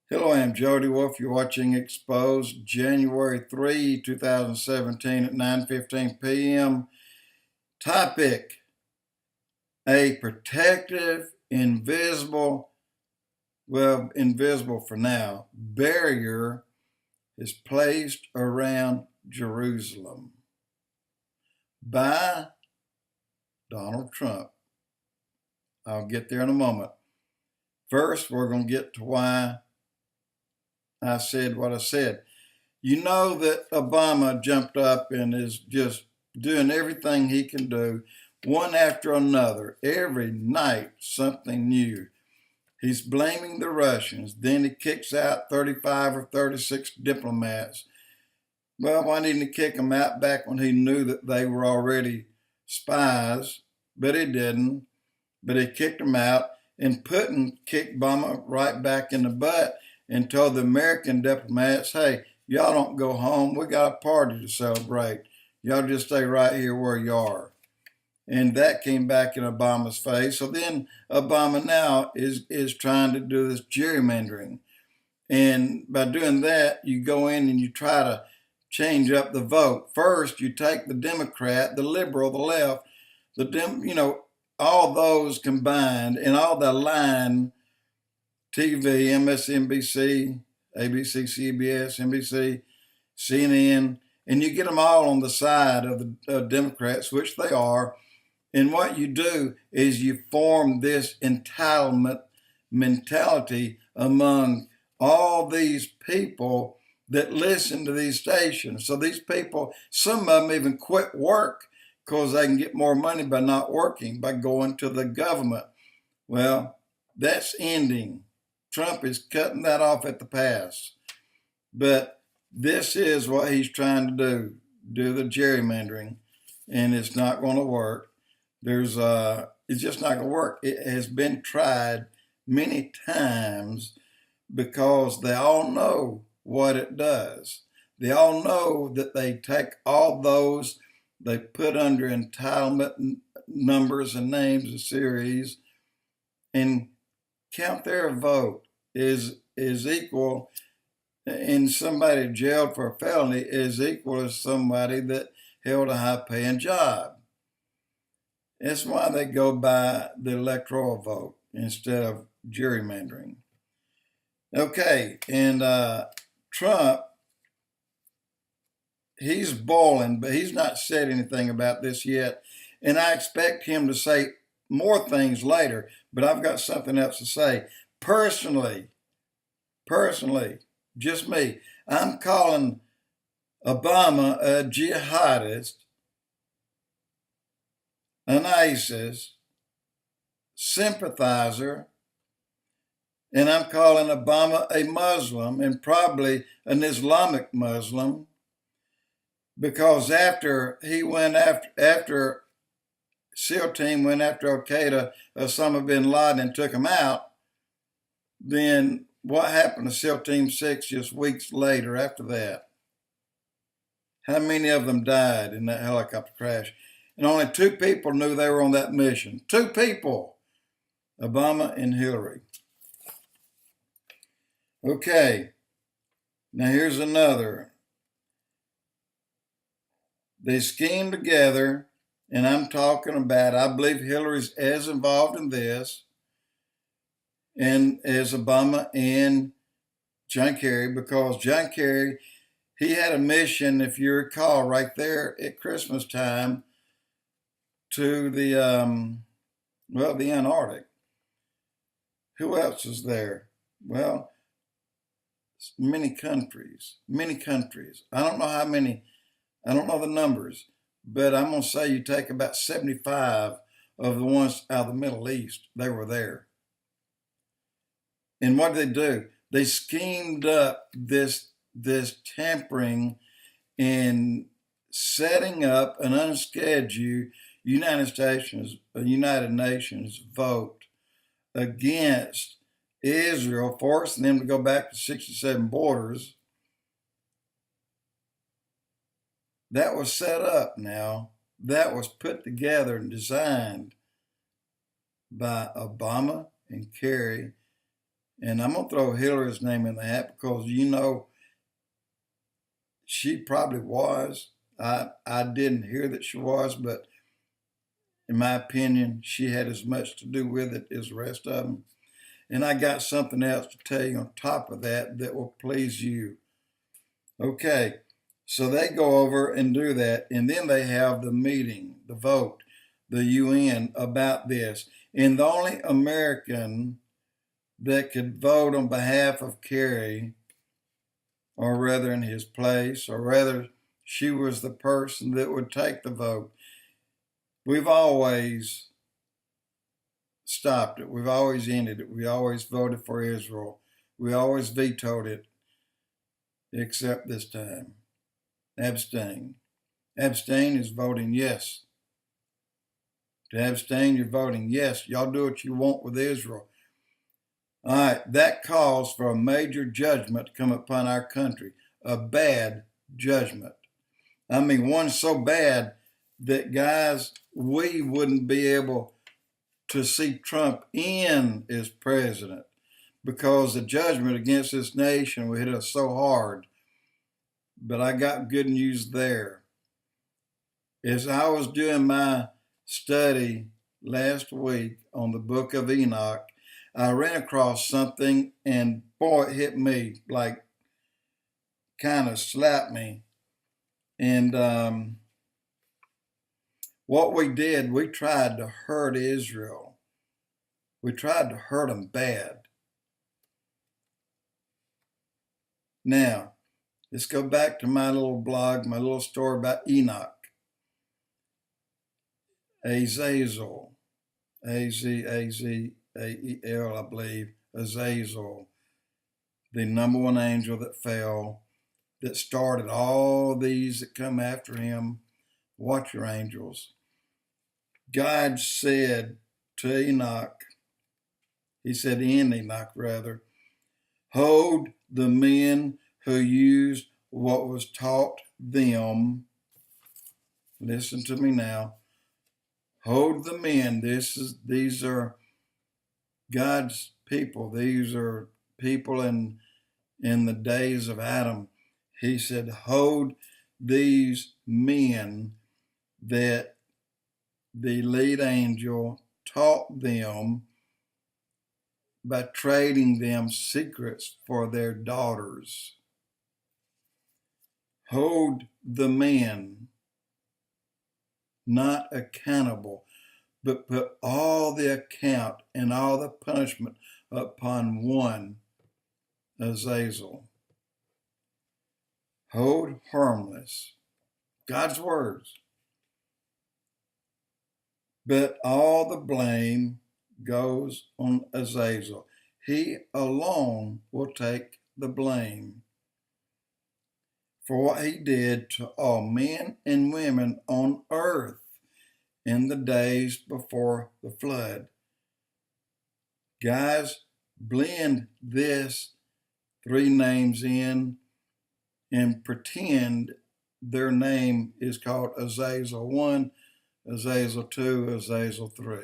Hello, I'm Jody Wolf. You're watching Expoz, January 3, 2017 at 9:15 p.m. Topic: a protective, invisible for now, barrier is placed around Jerusalem by Donald Trump. I'll get there in a moment. First, we're going to get to why I said what I said. You know that Obama jumped up and is just doing everything he can do, one after another, every night something new. He's blaming the Russians. Then he kicks out 35 or 36 diplomats. Well, why didn't he kick them out back when he knew that they were already spies? But he didn't. But he kicked them out, and Putin kicked Obama right back in the butt and told the American diplomats, hey, y'all don't go home. We got a party to celebrate. Y'all just stay right here where you are. And that came back in Obama's face. So then Obama now is trying to do this gerrymandering. And by doing that, you go in and you try to change up the vote. First, you take the Democrat, the liberal, the left, all those combined, and all the line TV, MSNBC, ABC, CBS, NBC, CNN, and you get them all on the side of the Democrats, which they are. And what you do is you form this entitlement mentality among all these people that listen to these stations. So these people, some of them even quit work because they can get more money by not working, by going to the government. Well, that's ending. Trump is cutting that off at the pass. But this is what he's trying to do the gerrymandering, and it's not going to work. It's just not going to work. It has been tried many times because they all know what it does. They all know that they take all those, they put under entitlement numbers and names and series, and count their vote is equal, and somebody jailed for a felony is equal to somebody that held a high-paying job. That's why they go by the electoral vote instead of gerrymandering. Okay, and Trump, he's boiling, but he's not said anything about this yet, and I expect him to say more things later, but I've got something else to say. Personally, just me, I'm calling Obama a jihadist, an ISIS sympathizer, and I'm calling Obama a Muslim, and probably an Islamic Muslim, because after SEAL team went after Al-Qaeda, Osama bin Laden, and took him out, then what happened to SEAL Team 6 just weeks later after that? How many of them died in that helicopter crash? And only 2 people knew they were on that mission. 2 people, Obama and Hillary. Okay, now here's another. They schemed together, and I'm talking about, I believe Hillary's as involved in this and as Obama and John Kerry, because John Kerry, he had a mission, if you recall, right there at Christmas time to the Antarctic. Who else is there? Well, many countries. I don't know how many, I don't know the numbers, but I'm going to say you take about 75 of the ones out of the Middle East, they were there. And what did they do? They schemed up this tampering and setting up an unscheduled United Nations vote against Israel, forcing them to go back to 67 borders. That was set up now. That was put together and designed by Obama and Kerry And I'm going to throw Hillary's name in the hat because, you know, she probably was. I didn't hear that she was, but in my opinion, she had as much to do with it as the rest of them. And I got something else to tell you on top of that that will please you. Okay, so they go over and do that, and then they have the meeting, the vote, the UN about this. And the only American that could vote on behalf of KERRY, or rather in his place, or rather she was the person that would take the vote. We've always stopped it. We've always ended it. We always voted for Israel. We always vetoed it, except this time. Abstain. Abstain is voting yes. To abstain, you're voting yes. Y'all do what you want with Israel. All right, that calls for a major judgment to come upon our country, a bad judgment. I mean, one so bad that, guys, we wouldn't be able to see Trump in as president because the judgment against this nation will hit us so hard. But I got good news there. As I was doing my study last week on the book of Enoch, I ran across something, and boy, it hit me, like kind of slapped me. And what we did, we tried to hurt Israel. We tried to hurt them bad. Now, let's go back to my little blog, my little story about Enoch. AZAZYEL, A-Z-A-Z-A-E-L, I believe, AZAZYEL, the number one angel that fell, that started all these that come after him. Watch your angels. God said to Enoch, he said in Enoch rather, hold the men who used what was taught them. Listen to me now. Hold the men. These are God's people. These are people in the days of Adam. He said, hold these men that the lead angel taught them by trading them secrets for their daughters. Hold the men not accountable, but put all the account and all the punishment upon one, Azazel. Hold harmless. God's words. But all the blame goes on Azazel. He alone will take the blame for what he did to all men and women on earth in the days before the flood. Guys, blend this three names in and pretend their name is called Azazel 1, Azazel 2, Azazel 3.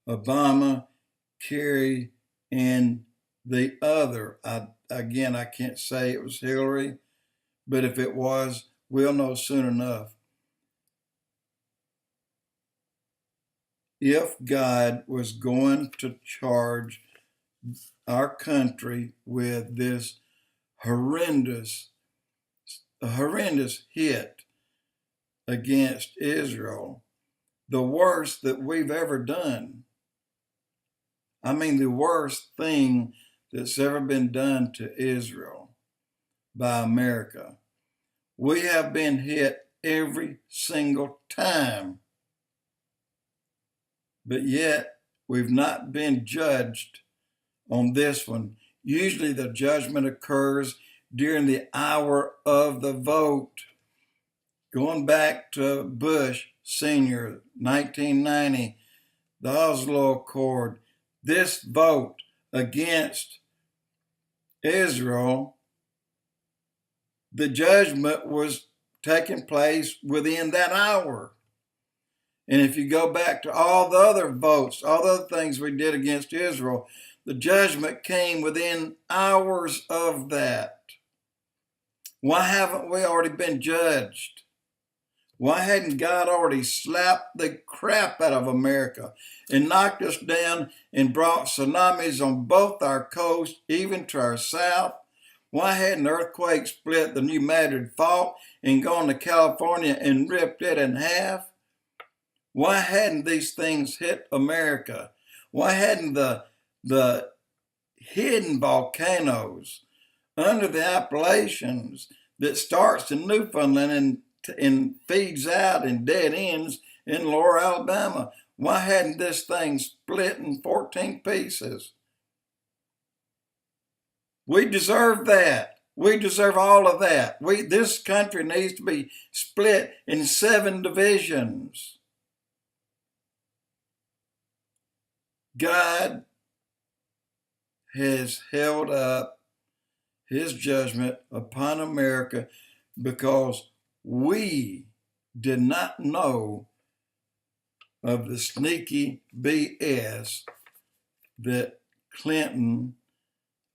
Obama, KERRY, and the other, I can't say it was Hillary, but if it was, we'll know soon enough. If God was going to charge our country with this horrendous hit against Israel, the worst that we've ever done. I mean, the worst thing that's ever been done to Israel by America. We have been hit every single time, but yet we've not been judged on this one. Usually the judgment occurs during the hour of the vote. Going back to Bush Sr., 1990, the Oslo Accord, this vote against Israel, the judgment was taking place within that hour. And if you go back to all the other votes, all the other things we did against Israel, the judgment came within hours of that. Why haven't we already been judged? Why hadn't God already slapped the crap out of America and knocked us down and brought tsunamis on both our coasts, even to our south? Why hadn't earthquakes split the New Madrid Fault and gone to California and ripped it in half? Why hadn't these things hit America? Why hadn't the hidden volcanoes under the Appalachians that starts in Newfoundland and feeds out and dead ends in Lower Alabama, why hadn't this thing split in 14 pieces? We deserve that. We deserve all of that. This country needs to be split in 7 divisions. God has held up his judgment upon America because we did not know of the sneaky BS that Clinton,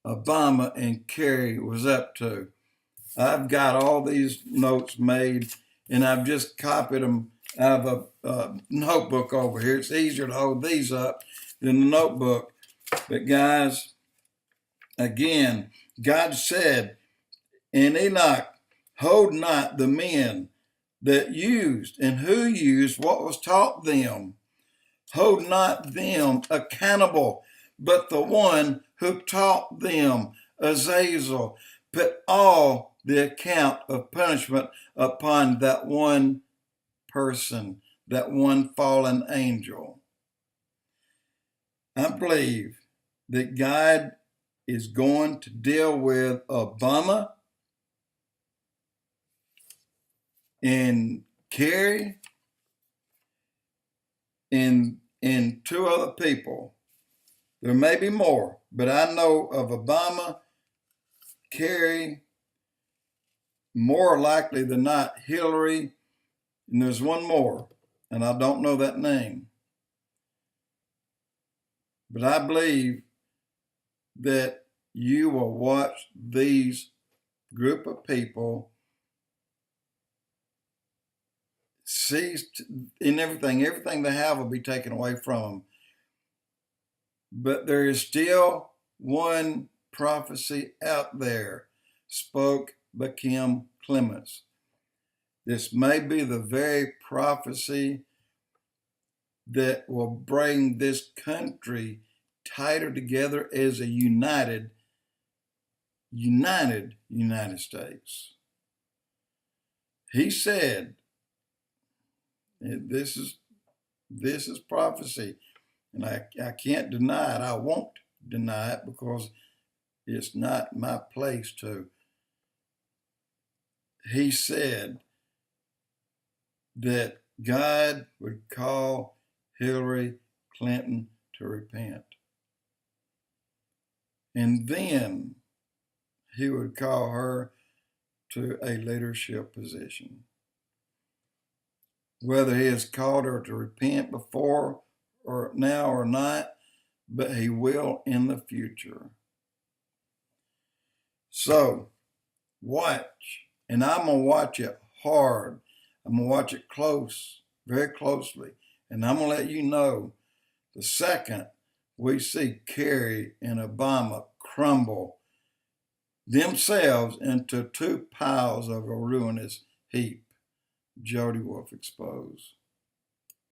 Obama, and Kerry was up to. I've got all these notes made, and I've just copied them out of a notebook over here. It's easier to hold these up than the notebook. But guys, again, God said in Enoch, hold not the men that used and who used what was taught them. Hold not them accountable, but the one who taught them, AZAZYEL. Put all the account of punishment upon that one person, that one fallen angel. I believe that God is going to deal with Obama and Kerry and 2 other people. There may be more, but I know of Obama, Kerry, more likely than not Hillary, and there's one more, and I don't know that name. But I believe that you will watch these group of people seized in everything they have will be taken away from them. But there is still one prophecy out there, spoke by Kim Clements. This may be the very prophecy that will bring this country tighter together as a united United States. He said, this is prophecy, and I can't deny it. I won't deny it because it's not my place to. He said that God would call Hillary Clinton to repent. And then he would call her to a leadership position. Whether he has called her to repent before or now or not, but he will in the future. So watch, and I'm going to watch it hard. I'm going to watch it close, very closely. And I'm going to let you know the second we see Kerry and Obama crumble themselves into 2 piles of a ruinous heap. Jody Wolf Expoz.